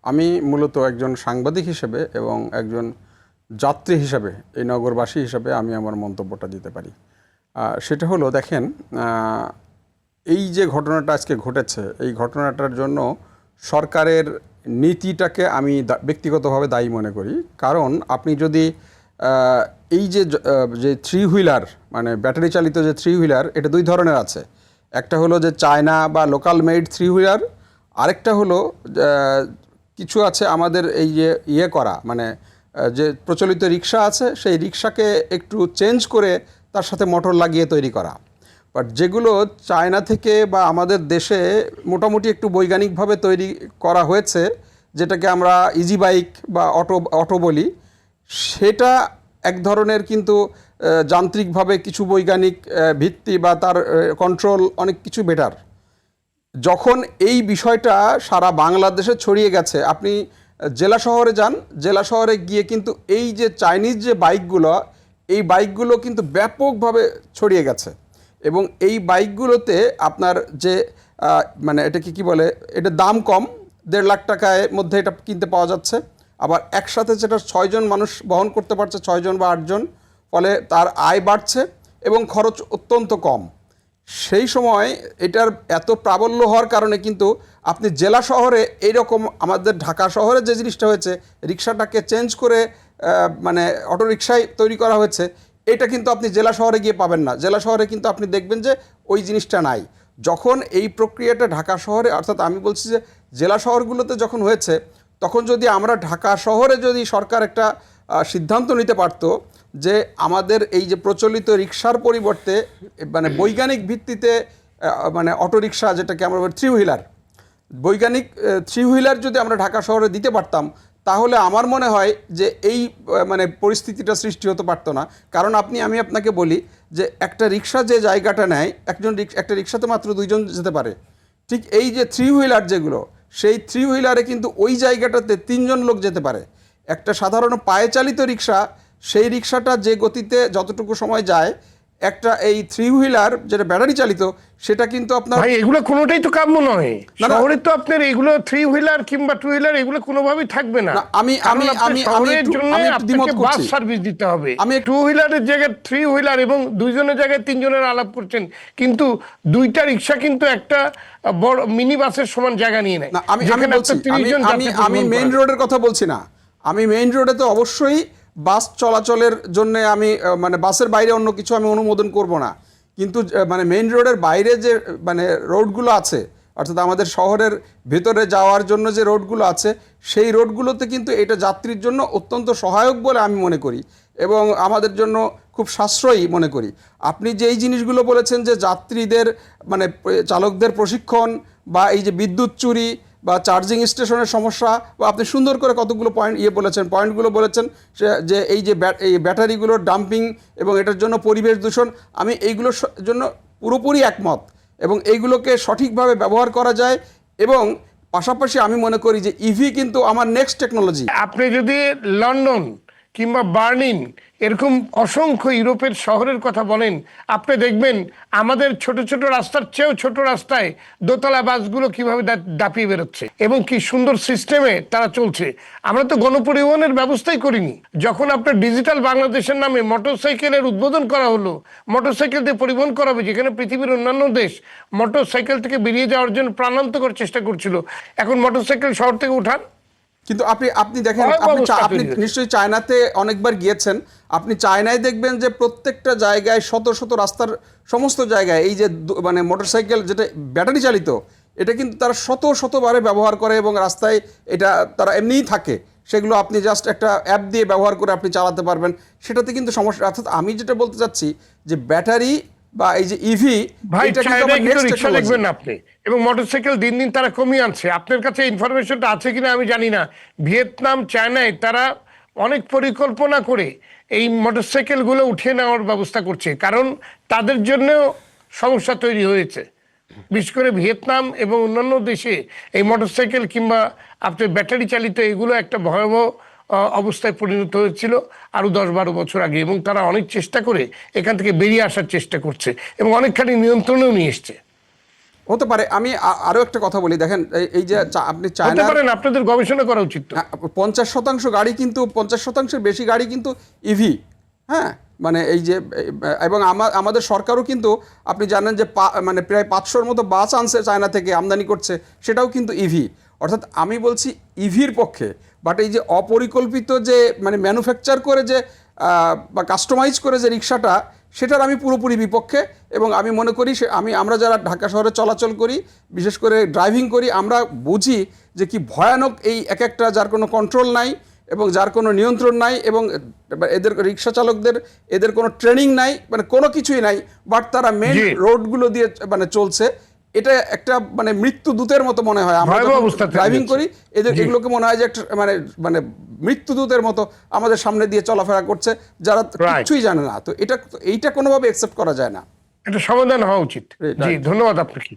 আমি মূলত একজন সাংবাদিক হিসেবে এবং একজন যাত্রী হিসেবে এই নগরবাসী হিসেবে আমি আমার মন্তব্যটা দিতে পারি। সেটা হলো দেখেন, এই যে ঘটনাটা আজকে ঘটেছে, এই ঘটনাটার জন্য সরকারের নীতিটাকে আমি ব্যক্তিগতভাবে দায়ী মনে করি। কারণ আপনি যদি এই যে থ্রি হুইলার মানে ব্যাটারি চালিত যে থ্রি হুইলার, এটা দুই ধরনের আছে। একটা হলো যে চায়না বা লোকাল মেড থ্রি হুইলার, আরেকটা হলো কিছু আছে আমাদের এই যে করা মানে যে প্রচলিত রিক্সা আছে, সেই রিক্সাকে একটু চেঞ্জ করে তার সাথে মোটর লাগিয়ে তৈরি করা। বাট যেগুলো চায়না থেকে বা আমাদের দেশে মোটামুটি একটু বৈজ্ঞানিকভাবে তৈরি করা হয়েছে, যেটাকে আমরা ইজি বাইক বা অটো বলি, সেটা এক ধরনের কিন্তু যান্ত্রিকভাবে কিছু বৈজ্ঞানিক ভিত্তি বা তার কন্ট্রোল অনেক কিছু বেটার। যখন এই বিষয়টা সারা বাংলাদেশে ছড়িয়ে গেছে, আপনি জেলা শহরে যান, জেলা শহরে গিয়ে কিন্তু এই যে চাইনিজ যে বাইকগুলো, এই বাইকগুলো কিন্তু ব্যাপকভাবে ছড়িয়ে গেছে। এবং এই বাইকগুলোতে আপনার যে মানে এটাকে কি বলে, এটা দাম কম, 1.5 লাখ টাকার মধ্যে এটা কিনতে পাওয়া যাচ্ছে। আবার একসাথে যেটা 6 জন মানুষ বহন করতে পারছে, 6 জন বা 8 জন, ফলে তার আয় বাড়ছে এবং খরচ অত্যন্ত কম। সেই সময় এটার এত প্রাবল্য হওয়ার কারণে কিন্তু আপনি জেলা শহরে এইরকম আমাদের ঢাকা শহরে যে জিনিসটা হয়েছে, রিক্সাটাকে চেঞ্জ করে মানে অটোরিকশায় তৈরি করা হয়েছে, এটা কিন্তু আপনি জেলা শহরে গিয়ে পাবেন না। জেলা শহরে কিন্তু আপনি দেখবেন যে ওই জিনিসটা নাই। যখন এই প্রক্রিয়াটা ঢাকা শহরে, অর্থাৎ আমি বলছি যে জেলা শহরগুলোতে যখন হয়েছে, তখন যদি আমরা ঢাকা শহরে যদি সরকার একটা সিদ্ধান্ত নিতে পারত যে আমাদের এই যে প্রচলিত রিক্সার পরিবর্তে মানে বৈজ্ঞানিক ভিত্তিতে মানে অটোরিকশা, যেটাকে আমরা থ্রি হুইলার, বৈজ্ঞানিক থ্রি হুইলার যদি আমরা ঢাকা শহরে দিতে পারতাম, তাহলে আমার মনে হয় যে এই মানে পরিস্থিতিটা সৃষ্টি হতে পারতো না। কারণ আমি আপনাকে বলি যে একটা রিক্সা যে জায়গাটা নেয়, একটা রিক্সাতে মাত্র 2 জন যেতে পারে। ঠিক এই যে থ্রি হুইলার যেগুলো, সেই থ্রি হুইলারে কিন্তু ওই জায়গাটাতে 3 জন লোক যেতে পারে। একটা সাধারণ পায়ে চালিত রিক্সা, সেই রিক্সাটা যে গতিতে যতটুকু সময় যায়, একটা এই থ্রি হুইলার যেটা ব্যাটারি চালিত, সেটা কিন্তু আপনার ভাই এগুলো কোনোটাই তো কাম্য নয়। শহরে তো আপনার এগুলো থ্রি হুইলার কিংবা টু হুইলার এগুলো কোনোভাবেই থাকবে না। বাস সার্ভিস দিতে হবে। আমি টু হুইলারের জায়গায় থ্রি হুইলার এবং 2 জনের জায়গায় 3 জনের আলাপ করছেন, কিন্তু 2টা রিক্সা কিন্তু একটা বড় মিনি বাসের সমান জায়গা নিয়ে নেয়। আমি মেইন রোডের কথা বলছি না। আমি মেইন রোডে তো অবশ্যই বাস চলাচলের জন্য আমি মানে বাসের বাইরে অন্য কিছু আমি অনুমোদন করব না। কিন্তু মানে মেইন রোডের বাইরে যে মানে রোডগুলো আছে, অর্থাৎ আমাদের শহরের ভেতরে যাওয়ার জন্য যে রোডগুলো আছে, সেই রোডগুলোতে কিন্তু এটা যাত্রীর জন্য অত্যন্ত সহায়ক বলে আমি মনে করি এবং আমাদের জন্য খুব সাশ্রয়ী মনে করি। আপনি যে এই জিনিসগুলো বলেছেন যে যাত্রীদের মানে চালকদের প্রশিক্ষণ বা এই যে বিদ্যুৎ চুরি বা চার্জিং স্টেশনের সমস্যা, বা আপনি সুন্দর করে কতগুলো পয়েন্টগুলো বলেছেন যে এই যে ব্যাটারিগুলোর ডাম্পিং এবং এটার জন্য পরিবেশ দূষণ, আমি এইগুলোর জন্য পুরোপুরি একমত এবং এইগুলোকে সঠিকভাবে ব্যবহার করা যায়। এবং পাশাপাশি আমি মনে করি যে ইভি কিন্তু আমার নেক্সট টেকনোলজি। আপনি যদি লন্ডন কিংবা বার্লিন এরকম অসংখ্য ইউরোপের শহরের কথা বলেন, আপনি দেখবেন আমাদের ছোট ছোট রাস্তার চেয়েও ছোট রাস্তায় দোতলা বাসগুলো কিভাবে দাপিয়ে বেরোচ্ছে এবং কি সুন্দর সিস্টেমে তারা চলছে। আমরা তো গণপরিবহনের ব্যবস্থাই করিনি। যখন আপনার ডিজিটাল বাংলাদেশের নামে মোটরসাইকেলের উদ্বোধন করা হলো, মোটরসাইকেল দিয়ে পরিবহন করা হবে, যেখানে পৃথিবীর অন্যান্য দেশ মোটরসাইকেল থেকে বেরিয়ে যাওয়ার জন্য প্রাণান্তকর চেষ্টা করছিল, এখন মোটরসাইকেল শহর থেকে উঠান। কিন্তু আপনি দেখেন, আপনি নিশ্চয়ই চায়নাতে অনেকবার গিয়েছেন। আপনি চায়নায় দেখবেন যে প্রত্যেকটা জায়গায় শত শত রাস্তার সমস্ত জায়গায় এই যে মানে মোটরসাইকেল যেটা ব্যাটারি চালিত, এটা কিন্তু তারা শতবারে ব্যবহার করে এবং রাস্তায় এটা তারা এমনিই থাকে। সেগুলো আপনি জাস্ট একটা অ্যাপ দিয়ে ব্যবহার করে আপনি চালাতে পারবেন, সেটাতে কিন্তু সমস্যা। অর্থাৎ আমি যেটা বলতে চাচ্ছি যে ব্যাটারি বা এই যে ইভি, এটা কিন্তু রিকশা দেখবেন না আপনি, এবং মোটরসাইকেল দিন দিন তারা কমিয়ে আনছে। আপনার কাছে ইনফরমেশনটা আছে কিনা আমি জানি না। ভিয়েতনাম, চায়নায় তারা অনেক পরিকল্পনা করে এই মোটরসাইকেলগুলো উঠিয়ে নেওয়ার ব্যবস্থা করছে, কারণ তাদের জন্যও সমস্যা তৈরি হয়েছে। বিশেষ করে ভিয়েতনাম এবং অন্যান্য দেশে এই মোটরসাইকেল কিংবা আপনার ব্যাটারি চালিত এগুলো একটা ভয়াবহ অবস্থায় পরিণত হয়েছিল আরও 10-12 বছর আগে, এবং তারা অনেক চেষ্টা করে এখান থেকে বেরিয়ে আসার চেষ্টা করছে এবং অনেকখানি নিয়ন্ত্রণেও নিয়ে এসছে। হতে পারে। আমি আরো একটা কথা বলি, দেখেন এই যে আপনি হতে চায়না পারেন, আপনাদের গবেষণা করা উচিত তো। 50% গাড়ি কিন্তু 50%-এর বেশি গাড়ি কিন্তু ইভি। হ্যাঁ, মানে এই যে এবং আমাদের সরকারও কিন্তু আপনি জানেন যে মানে প্রায় 500-র মতো বাস আনছে চায়না থেকে, আমদানি করছে, সেটাও কিন্তু ইভি। অর্থাৎ আমি বলছি ইভির পক্ষে, বাট এই যে অপরিকল্পিত যে মানে ম্যানুফ্যাকচার করে যে বা কাস্টমাইজ করে যে রিক্সাটা, সেটার আমি পুরোপুরি বিপক্ষে। এবং আমি মনে করি আমরা যারা ঢাকা শহরে চলাচল করি, বিশেষ করে ড্রাইভিং করি, আমরা বুঝি যে কি ভয়ানক এই এক একটা, যার কোনো কন্ট্রোল নাই এবং যার কোনো নিয়ন্ত্রণ নাই, এবং এদের রিক্সা চালকদের এদের কোনো ট্রেনিং নাই, মানে কোনো কিছুই নাই, বাট তারা মেন রোডগুলো দিয়ে মানে চলছে। এটা একটা মানে মৃত্যুদূতের মতো মনে হয়। আমরা ড্রাইভিং করি এগুলোকে মনে হয় যে একটা মানে মৃত্যুদূতের মতো আমাদের সামনে দিয়ে চলাফেরা করছে, যারা কিছুই জানে না। তো এইটা কোনোভাবে অ্যাকসেপ্ট করা যায় না। এটা সমাধান হওয়া উচিত। জি, ধন্যবাদ আপনাকে।